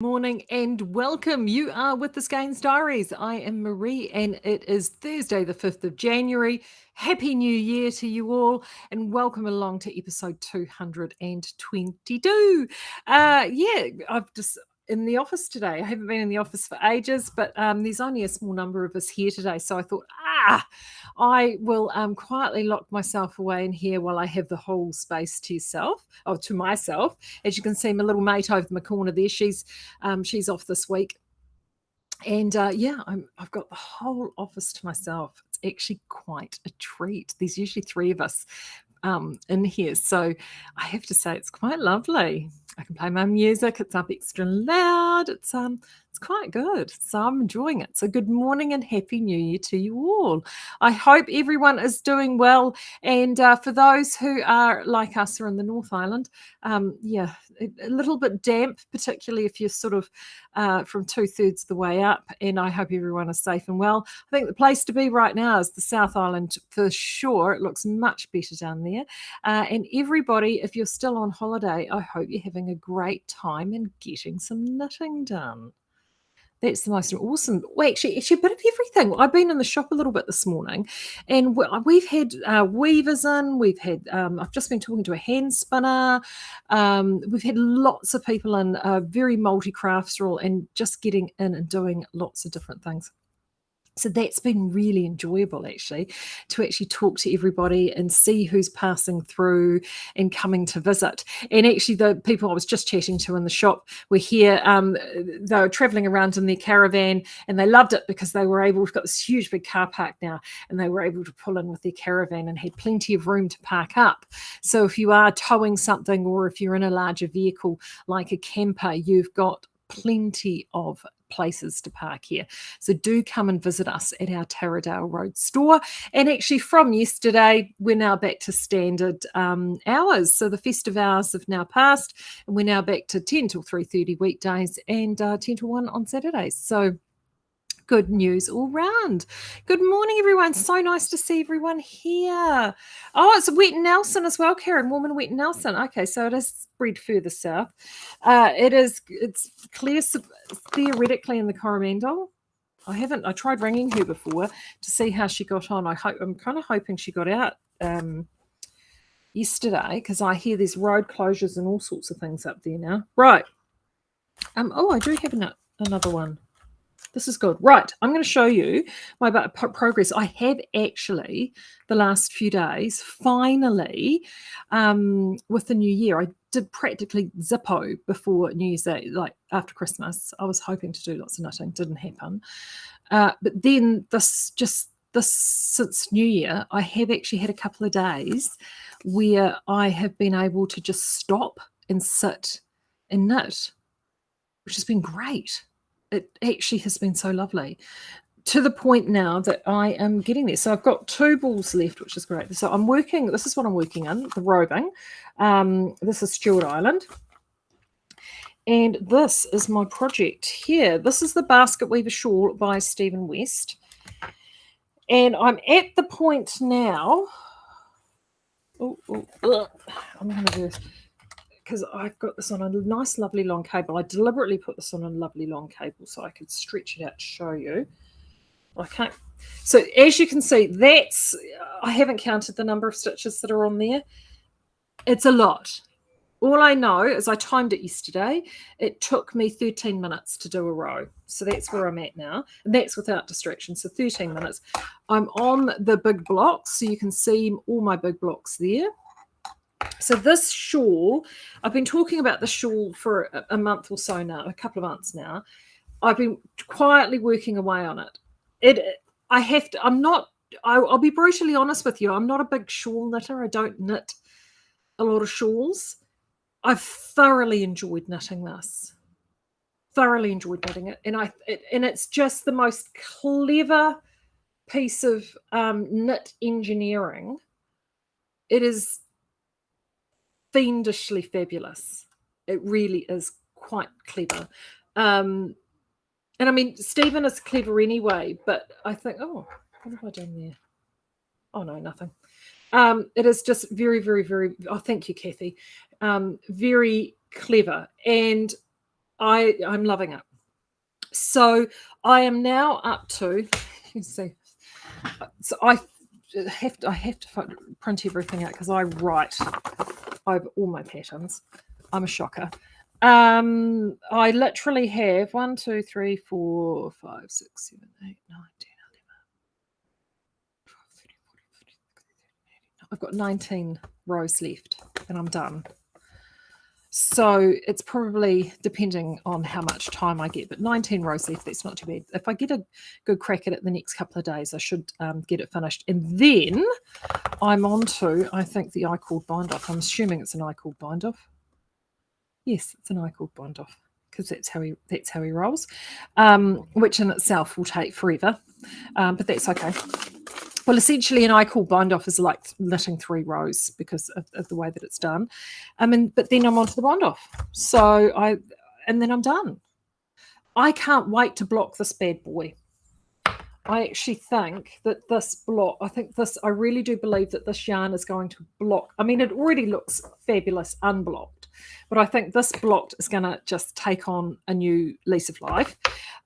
Morning and welcome. You are with the Skeinz Diaries. I am Marie and it is Thursday, the 5th of January. Happy New Year to you all and welcome along to episode 222. I've just in the office today. I haven't been in the office for ages, but there's only a small number of us here today. So I thought, I will quietly lock myself away in here while I have the whole space to myself. As you can see, my little mate over in the corner there, she's off this week. And I've got the whole office to myself. It's actually quite a treat. There's usually three of us in here. So I have to say it's quite lovely. I can play my music. It's up extra loud. It's quite good. So I'm enjoying it. So good morning and happy new year to you all. I hope everyone is doing well. And for those who are like us, are in the North Island, a little bit damp, particularly if you're sort of from 2/3 the way up. And I hope everyone is safe and well. I think the place to be right now is the South Island for sure. It looks much better down there. And everybody, if you're still on holiday, I hope you're having a great time and getting some knitting done. That's the most awesome. Well, actually, a bit of everything. I've been in the shop a little bit this morning, and we've had weavers in. We've had. I've just been talking to a hand spinner. We've had lots of people in, very multi-crafts role, and just getting in and doing lots of different things. So that's been really enjoyable, actually, to actually talk to everybody and see who's passing through and coming to visit. And actually, the people I was just chatting to in the shop were here. They were traveling around in their caravan and they loved it because we've got this huge big car park now, and they were able to pull in with their caravan and had plenty of room to park up. So if you are towing something or if you're in a larger vehicle like a camper, you've got plenty of places to park here. So do come and visit us at our Taradale Road store. And actually from yesterday, we're now back to standard hours. So the festive hours have now passed and we're now back to 10 till 3:30 weekdays and 10 to 1 on Saturdays. So good news all round. Good morning, everyone. So nice to see everyone here. Oh, it's Wet Nelson as well, Karen. Woman Wet Nelson. Okay, so it is spread further south. It's clear theoretically in the Coromandel. I tried ringing her before to see how she got on. I'm kind of hoping she got out yesterday because I hear there's road closures and all sorts of things up there now. Right. I do have another one. This is good. Right, I'm going to show you my progress. I have actually, the last few days, finally, with the new year, I did practically Zippo before New Year's Day, like after Christmas. I was hoping to do lots of knitting. Didn't happen. But then since New Year, I have actually had a couple of days where I have been able to just stop and sit and knit, which has been great. It actually has been so lovely to the point now that I am getting there. So I've got 2 balls left, which is great. So this is what I'm working on, the roving. This is Stewart Island. And this is my project here. This is the Basket Weaver Shawl by Stephen West. And I'm at the point now. I'm going to do, because I've got this on a nice, lovely long cable. I deliberately put this on a lovely long cable so I could stretch it out to show you. Okay. So as you can see, I haven't counted the number of stitches that are on there. It's a lot. All I know is I timed it yesterday. It took me 13 minutes to do a row. So that's where I'm at now. And that's without distraction. So 13 minutes. I'm on the big blocks. So you can see all my big blocks there. So this shawl, I've been talking about the shawl for a month or so now, a couple of months now. I've been quietly working away on it. I'll be brutally honest with you. I'm not a big shawl knitter. I don't knit a lot of shawls. I've thoroughly enjoyed knitting this. Thoroughly enjoyed knitting it. And it's just the most clever piece of knit engineering. It is fiendishly fabulous. It really is quite clever. And I mean, Stephen is clever anyway, but I think, what have I done there? Oh, no, nothing. It is just very, very, very, thank you, Kathy. Very clever. And I'm loving it. So I am now up to, you see, so I have to print everything out because I write over all my patterns. I'm a shocker. I literally have 1, 2, 3, 4, 5, 6, 7, 8, 9, 10, 11, 12, 13, 14, 15, 16, 17, 18. I've got 19 rows left and I'm done. So it's probably depending on how much time I get, but 19 rows left, that's not too bad. If I get a good crack at it the next couple of days, I should get it finished. And then I'm on to, I think, the I-cord bind-off. I'm assuming it's an I-cord bind-off. Yes, it's an I-cord bind-off because that's how he rolls, which in itself will take forever, but that's okay. Well, essentially, an I-cord bind-off is like knitting 3 rows because of the way that it's done. But then I'm onto the bind-off. And then I'm done. I can't wait to block this bad boy. I actually think that I really do believe that this yarn is going to block. I mean, it already looks fabulous unblocked, but I think this blocked is going to just take on a new lease of life.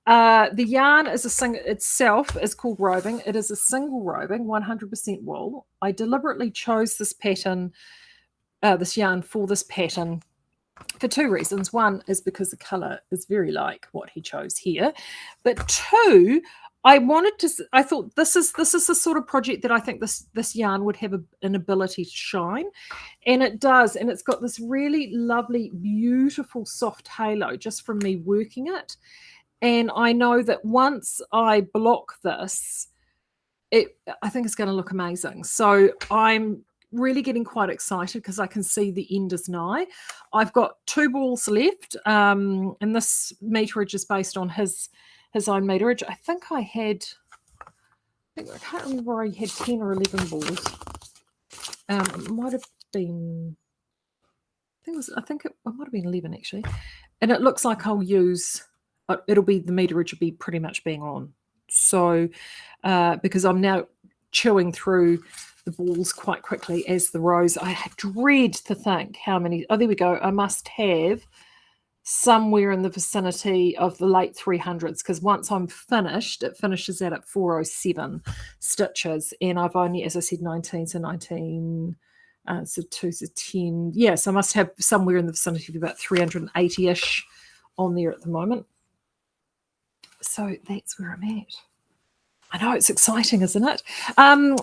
The yarn is itself is called roving. It is a single roving, 100% wool. I deliberately chose this pattern, this yarn for this pattern for 2 reasons. One is because the color is very like what he chose here, but 2, I thought this is the sort of project that I think this yarn would have an ability to shine, and it does. And it's got this really lovely, beautiful, soft halo just from me working it. And I know that once I block this, I think it's going to look amazing. So I'm really getting quite excited because I can see the end is nigh. I've got 2 balls left, and this meterage is based on his own meterage. I can't remember, I had 10 or 11 balls. It might have been, I think it might have been 11 actually. And it looks like I'll use, the meterage will be pretty much being on. So, because I'm now chewing through the balls quite quickly as the rows, I dread to think how many, there we go. I must have somewhere in the vicinity of the late 300s, because once I'm finished, it finishes out at 407 stitches, and I've only, as I said, 19, so 19, so 2, so 10. Yeah, so I must have somewhere in the vicinity of about 380-ish on there at the moment. So that's where I'm at. I know, it's exciting, isn't it?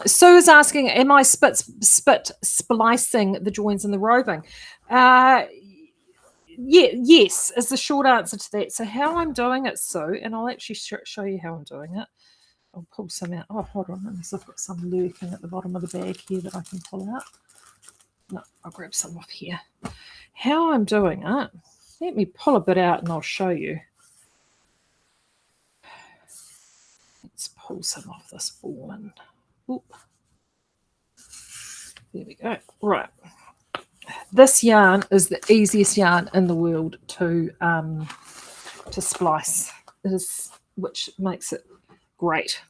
Sue is asking, am I splicing the joins in the roving? Yes, is the short answer to that. So how I'm doing it, Sue, and I'll actually show you how I'm doing it. I'll pull some out. Oh, hold on, unless I've got some lurking at the bottom of the bag here that I can pull out. No, I'll grab some off here. How I'm doing it, let me pull a bit out and I'll show you. Let's pull some off this ball and oop. There we go. Right. This yarn is the easiest yarn in the world to splice. It is, which makes it great.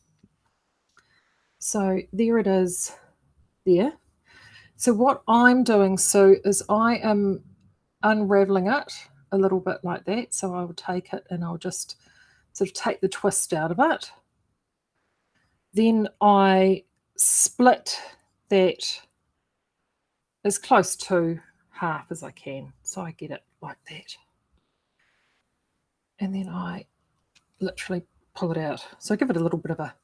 So there it is there. So what I'm doing, Sue, is I am unraveling it a little bit like that. So I will take it and I'll just sort of take the twist out of it. Then I split that as close to half as I can, so I get it like that. And then I literally pull it out. So I give it a little bit of a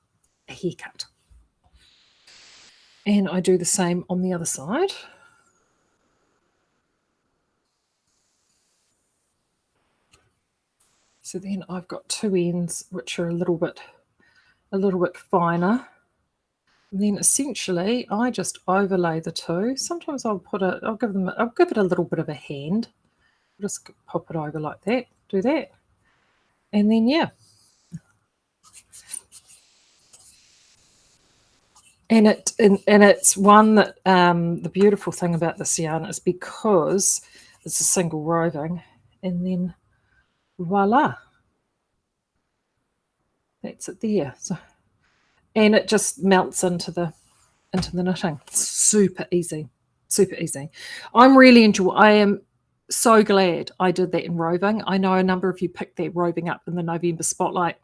haircut. And I do the same on the other side. So then I've got 2 ends which are a little bit finer. And then essentially I just overlay the 2. Sometimes I'll give it a little bit of a hand. Just pop it over like that, do that. And then yeah. And it's one that the beautiful thing about this yarn is because it's a single roving, and then voila. That's it there. So, and it just melts into the knitting. Super easy. Super easy. I am so glad I did that in roving. I know a number of you picked that roving up in the November spotlight.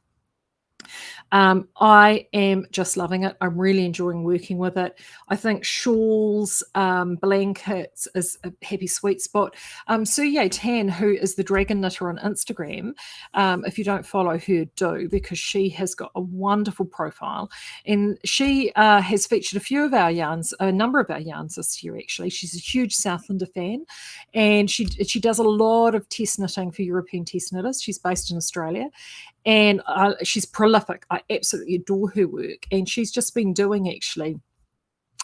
I am just loving it. I'm really enjoying working with it. I think shawls, blankets is a happy sweet spot. Suye Tan, who is the Dragon Knitter on Instagram, if you don't follow her, do, because she has got a wonderful profile. And she has featured a number of our yarns this year, actually. She's a huge Southlander fan, and she does a lot of test knitting for European test knitters. She's based in Australia. And she's prolific. I absolutely adore her work. And she's just been doing actually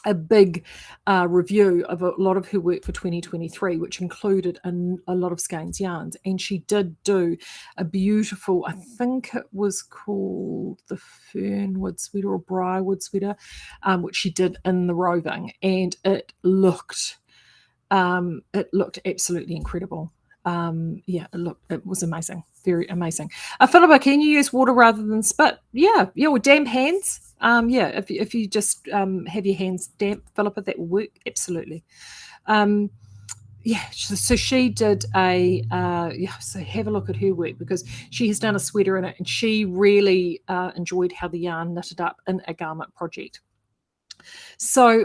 a big review of a lot of her work for 2023, which included a lot of Skeinz yarns. And she did do a beautiful, I think it was called the Fernwood Sweater or Briarwood Sweater, which she did in the roving. And it looked absolutely incredible. It was amazing, very amazing. Philippa, can you use water rather than spit? Yeah, with damp hands. If you just have your hands damp, Philippa, that will work absolutely. So she did so have a look at her work, because she has done a sweater in it, and she really enjoyed how the yarn knitted up in a garment project. So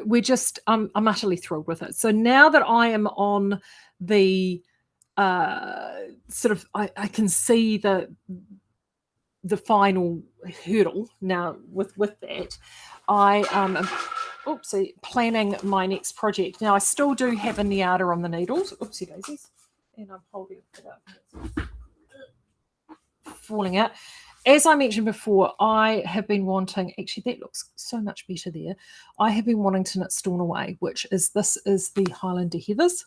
I'm utterly thrilled with it. So now that I am on the I can see the final hurdle now with that. I am planning my next project. Now I still do have a Niata on the needles. Oopsie daisies. And I'm holding it up. Falling out. As I mentioned before, I have been wanting, actually that looks so much better there. I have been wanting to knit Stornoway, this is the Highlander Heathers.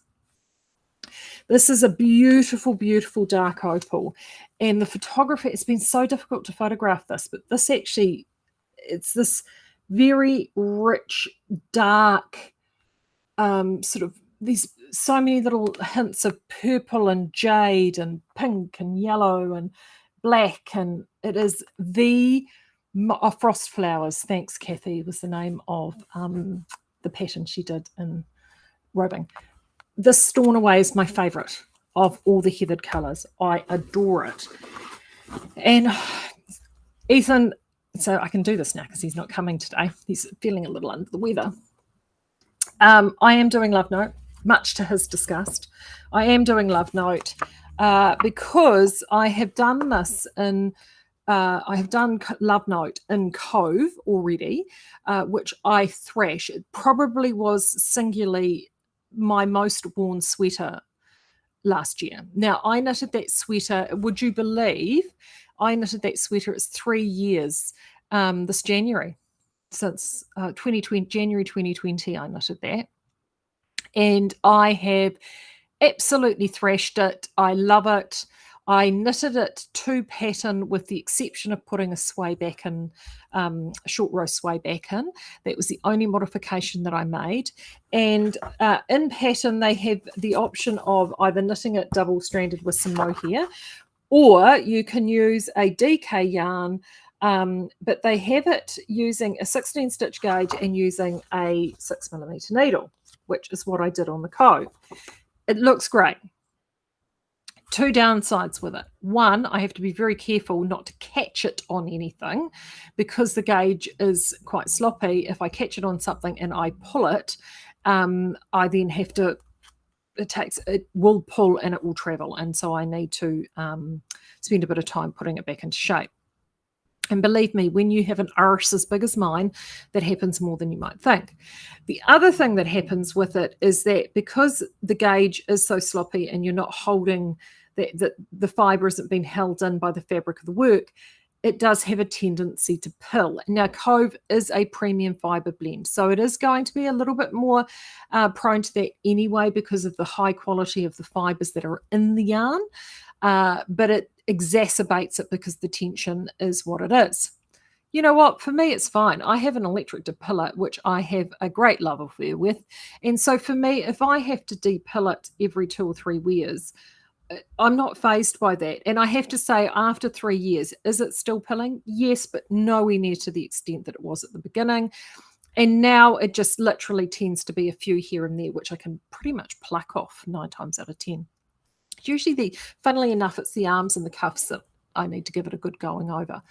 This is a beautiful, beautiful dark opal. And the photography, it's been so difficult to photograph this, but this actually, it's this very rich, dark, sort of these so many little hints of purple and jade and pink and yellow and black. And it is Frost Flowers, thanks Kathy, was the name of the pattern she did in roving. This Stornoway is my favourite of all the heathered colours. I adore it. And Ethan, so I can do this now because he's not coming today. He's feeling a little under the weather. I am doing Love Note, much to his disgust. I am doing Love Note because I have done this I have done Love Note in Cove already, which I thrash. It probably was singularly my most worn sweater last year. Now, I knitted that sweater, would you believe, I knitted that sweater, it's 3 years this January. Since January 2020, I knitted that. And I have absolutely thrashed it. I love it. I knitted it to pattern with the exception of putting a sway back in, short row sway back in. That was the only modification that I made. And in pattern, they have the option of either knitting it double-stranded with some mohair, or you can use a DK yarn, but they have it using a 16-stitch gauge and using a 6mm needle, which is what I did on the Cove. It looks great. Two downsides with it. One, I have to be very careful not to catch it on anything because the gauge is quite sloppy. If I catch it on something and I pull it, I then have to, it will pull and it will travel. And so I need to spend a bit of time putting it back into shape. And believe me, when you have an arse as big as mine, that happens more than you might think. The other thing that happens with it is that because the gauge is so sloppy and you're not holding, the fibre isn't being held in by the fabric of the work, it does have a tendency to pill. Now, Cove is a premium fibre blend, so it is going to be a little bit more prone to that anyway because of the high quality of the fibres that are in the yarn, but it exacerbates it because the tension is what it is. You know what? For me, it's fine. I have an electric depiller, which I have a great love affair with. And so for me, if I have to depill it every 2 or 3 wears, I'm not fazed by that. And I have to say, after 3 years, is it still pilling? Yes, but nowhere near to the extent that it was at the beginning. And now it just literally tends to be a few here and there, which I can pretty much pluck off 9 times out of 10. usually funnily enough, it's the arms and the cuffs that I need to give it a good going over.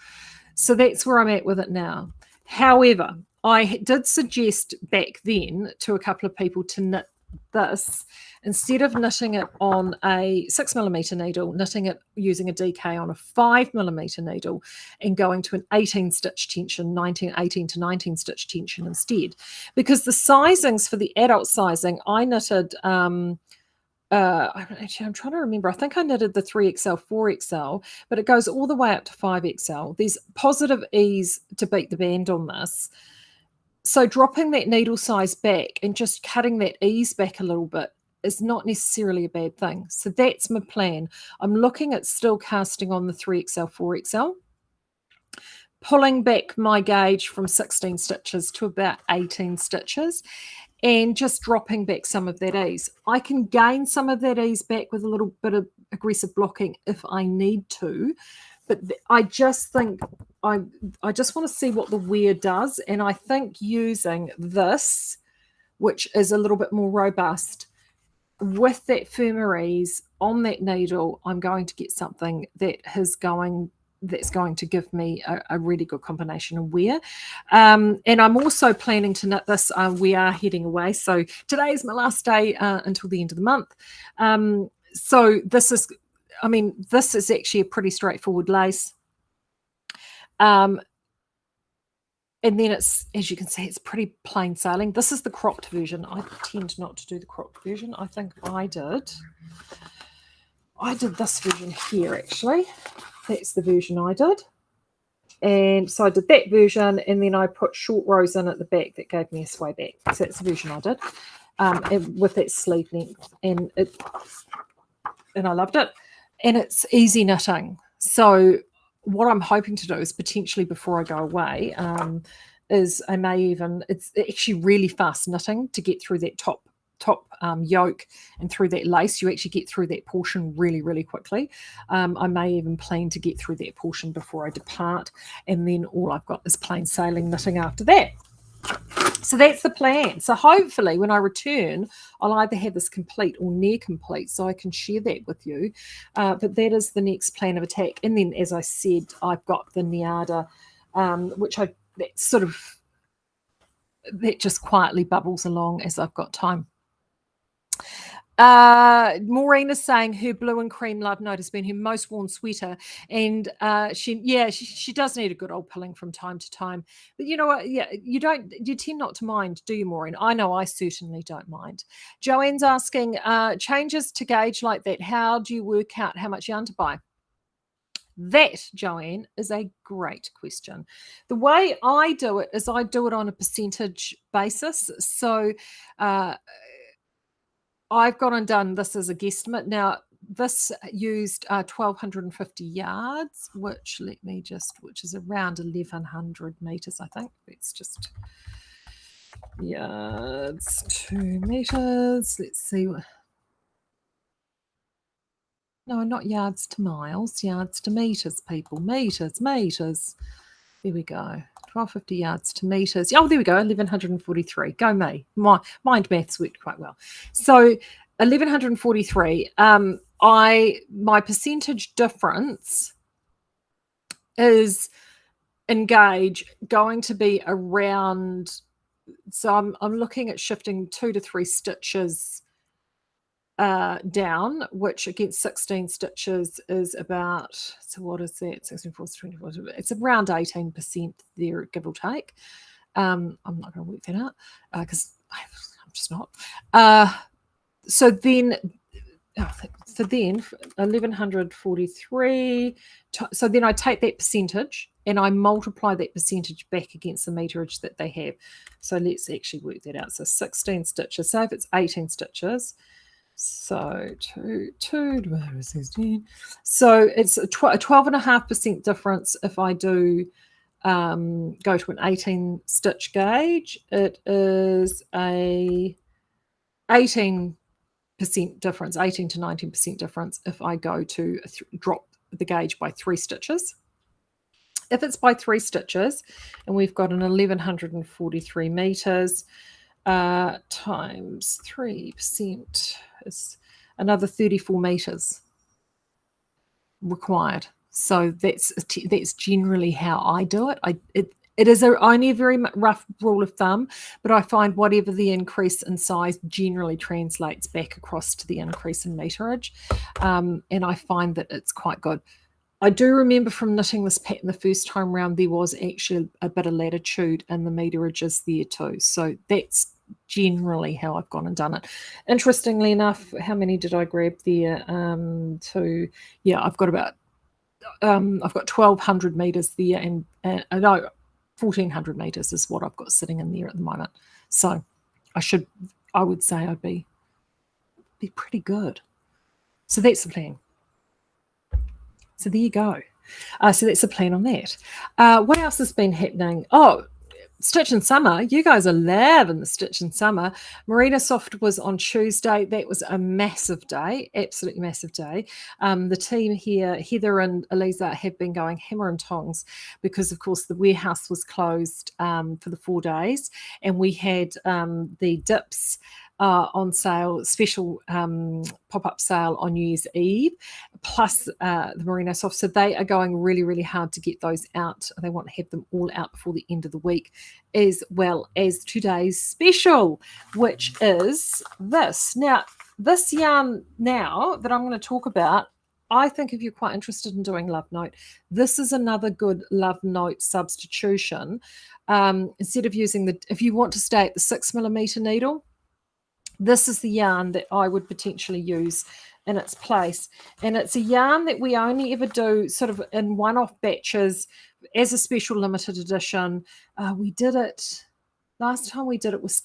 So that's where I'm at with it now. However, I did suggest back then to a couple of people to knit this instead of knitting it on a 6mm needle, knitting it using a DK on a 5mm needle and going to an 18 stitch tension, 18 to 19 stitch tension instead. Because the sizings for the adult sizing, I knitted I'm trying to remember. I think I knitted the 3XL, 4XL, but it goes all the way up to 5XL. There's positive ease to beat the band on this. So dropping that needle size back and just cutting that ease back a little bit is not necessarily a bad thing. So that's my plan. I'm looking at still casting on the 3XL, 4XL, pulling back my gauge from 16 stitches to about 18 stitches, and just dropping back some of that ease. I can gain some of that ease back with a little bit of aggressive blocking if I need to, but I just think I just want to see what the wear does, and I think using this, which is a little bit more robust, with that firmer ease on that needle, I'm going to get something that's going to give me a really good combination of wear. And I'm also planning to knit this. We are heading away. So today is my last day until the end of the month. So this is actually a pretty straightforward lace. And then it's, as you can see, it's pretty plain sailing. This is the cropped version. I tend not to do the cropped version. I think I did this version here, actually. That's the version I did. And so I did that version, and then I put short rows in at the back that gave me a sway back. So that's the version I did, with that sleeve length. And I loved it. And it's easy knitting. So what I'm hoping to do is potentially before I go away, is I may even, it's actually really fast knitting to get through that top yoke and through that lace. You actually get through that portion really, really quickly. I may even plan to get through that portion before I depart, and then all I've got is plain sailing knitting after that. So that's the plan. So hopefully when I return, I'll either have this complete or near complete, so I can share that with you. But that is the next plan of attack. And then, as I said, I've got the Niada, which that just quietly bubbles along as I've got time. Maureen is saying her blue and cream love note has been her most worn sweater, and she does need a good old pilling from time to time. But you know what? Yeah, you tend not to mind, do you, Maureen? I know I certainly don't mind. Joanne's asking, changes to gauge like that, how do you work out how much yarn to buy? That, Joanne, is a great question. The way I do it is I do it on a percentage basis. So I've gone and done this as a guesstimate. Now, this used 1,250 yards, which is around 1,100 meters, I think. It's just yards to meters. Let's see. No, not yards to miles, yards to meters, people. Meters. There we go. 1,250 yards to meters. Oh, there we go. 1,143. Go me. My mind maths worked quite well. So 1,143. My percentage difference is in gauge going to be around. So I'm looking at shifting 2 to 3 stitches down, which against 16 stitches is about, so what is that? 16, 24, it's around 18% there, give or take. I'm not going to work that out because I'm just not. So then 1,143. So then I take that percentage and I multiply that percentage back against the meterage that they have. So let's actually work that out. So 16 stitches. So if it's 18 stitches, so 2 divided by 16. So it's a 12.5% difference if I do go to an 18 stitch gauge. It is a 18% difference, 18 to 19% difference if I go to drop the gauge by 3 stitches. If it's by 3 stitches and we've got an 1,143 meters, times 3% is another 34 meters. required. So that's generally how I do it. It is only a very rough rule of thumb, but I find whatever the increase in size generally translates back across to the increase in meterage, and I find that it's quite good. I do remember from knitting this pattern the first time round, there was actually a bit of latitude in the meterages there too. So that's generally how I've gone and done it. Interestingly enough, how many did I grab there? I've got about I've got 1,200 meters there, and no, 1,400 meters is what I've got sitting in there at the moment. So I would say I'd be pretty good. So that's the plan. So there you go. So that's the plan on that. What else has been happening? Oh, Stitchin Summer. You guys are loving the Stitchin Summer. Merino Soft was on Tuesday. That was a massive day, absolutely massive day. The team here, Heather and Eliza, have been going hammer and tongs because, of course, the warehouse was closed for the 4 days, and we had the dips on sale, special pop-up sale on New Year's Eve, plus the Merino Soft. So they are going really, really hard to get those out. They want to have them all out before the end of the week, as well as today's special, which is this. Now, this yarn now that I'm going to talk about, I think if you're quite interested in doing Love Note, this is another good Love Note substitution. Instead of using if you want to stay at the 6mm needle, this is the yarn that I would potentially use in its place. And it's a yarn that we only ever do sort of in one-off batches as a special limited edition. We did it, last time we did it was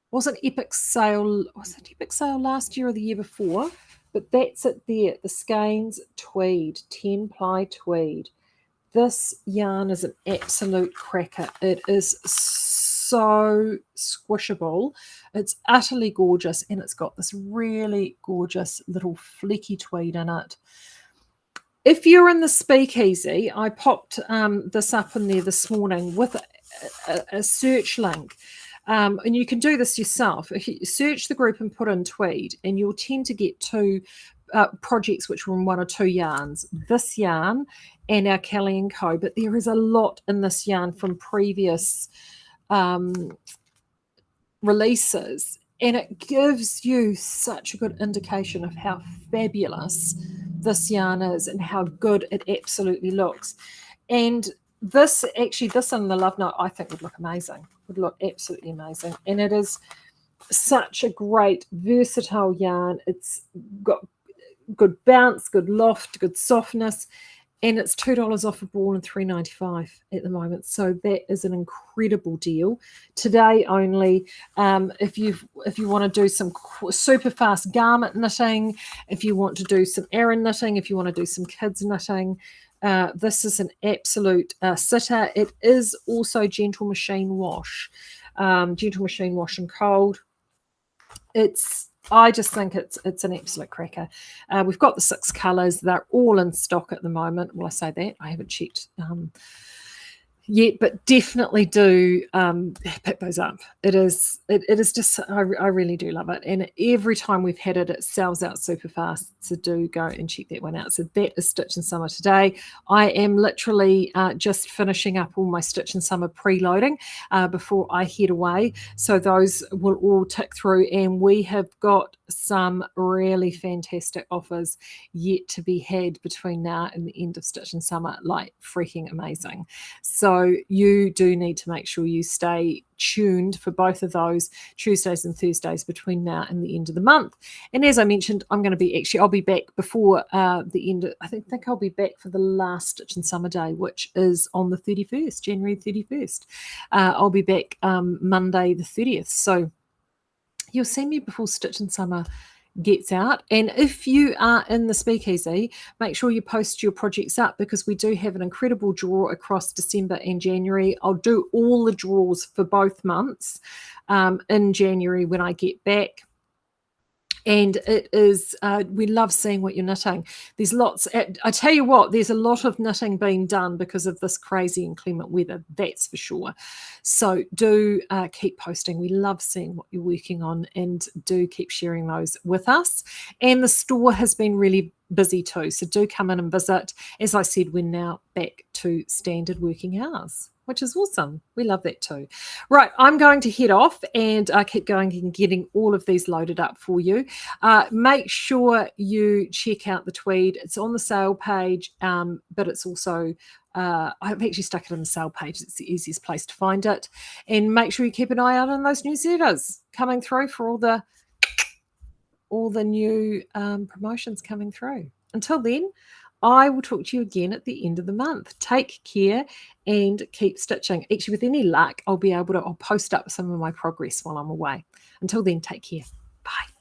wasn't Epic Sale, was it Epic Sale last year or the year before? But that's it there, the Skeinz Tweed, 10-ply tweed. This yarn is an absolute cracker. It is so squishable. It's utterly gorgeous, and it's got this really gorgeous little fleeky tweed in it. If you're in the speakeasy, I popped this up in there this morning with a search link. And you can do this yourself. If you search the group and put in tweed, and you'll tend to get two projects which were in one or two yarns, this yarn and our Kelly & Co. But there is a lot in this yarn from previous releases, and it gives you such a good indication of how fabulous this yarn is and how good it absolutely looks. And this in the Love Note, I think would look amazing, would look absolutely amazing. And it is such a great versatile yarn. It's got good bounce, good loft, good softness, and it's $2 off a ball and $3.95 at the moment. So that is an incredible deal today only. If you want to do some super fast garment knitting, if you want to do some Aran knitting, if you want to do some kids knitting, this is an absolute sitter. It is also gentle machine wash and cold. I just think it's an absolute cracker. We've got the 6 colours. They're all in stock at the moment. Well, I say that. I haven't checked yet, but definitely do pick those up. It is just, I really do love it. And every time we've had it, it sells out super fast. So do go and check that one out. So that is Stitchin Summer today. I am literally just finishing up all my Stitchin Summer preloading before I head away. So those will all tick through, and we have got some really fantastic offers yet to be had between now and the end of Stitchin Summer, like freaking amazing. So you do need to make sure you stay tuned for both of those Tuesdays and Thursdays between now and the end of the month. And as I mentioned, I'll be back before the end. I think I'll be back for the last Stitchin Summer day, which is on the 31st, January 31st. I'll be back Monday the 30th. So you'll see me before Stitchin Summer gets out. And if you are in the speakeasy, make sure you post your projects up, because we do have an incredible draw across December and January. I'll do all the draws for both months in January when I get back. And it is, we love seeing what you're knitting. There's lots, I tell you what, there's a lot of knitting being done because of this crazy inclement weather, that's for sure. So do keep posting. We love seeing what you're working on, and do keep sharing those with us. And the store has been really busy too, so do come in and visit. As I said, we're now back to standard working hours, which is awesome. We love that too. Right, I'm going to head off and keep going and getting all of these loaded up for you. Make sure you check out the tweed. It's on the sale page, but it's also, I've actually stuck it on the sale page. It's the easiest place to find it. And make sure you keep an eye out on those newsletters coming through for all the new promotions coming through. Until then, I will talk to you again at the end of the month. Take care and keep stitching. Actually, with any luck, I'll post up some of my progress while I'm away. Until then, take care. Bye.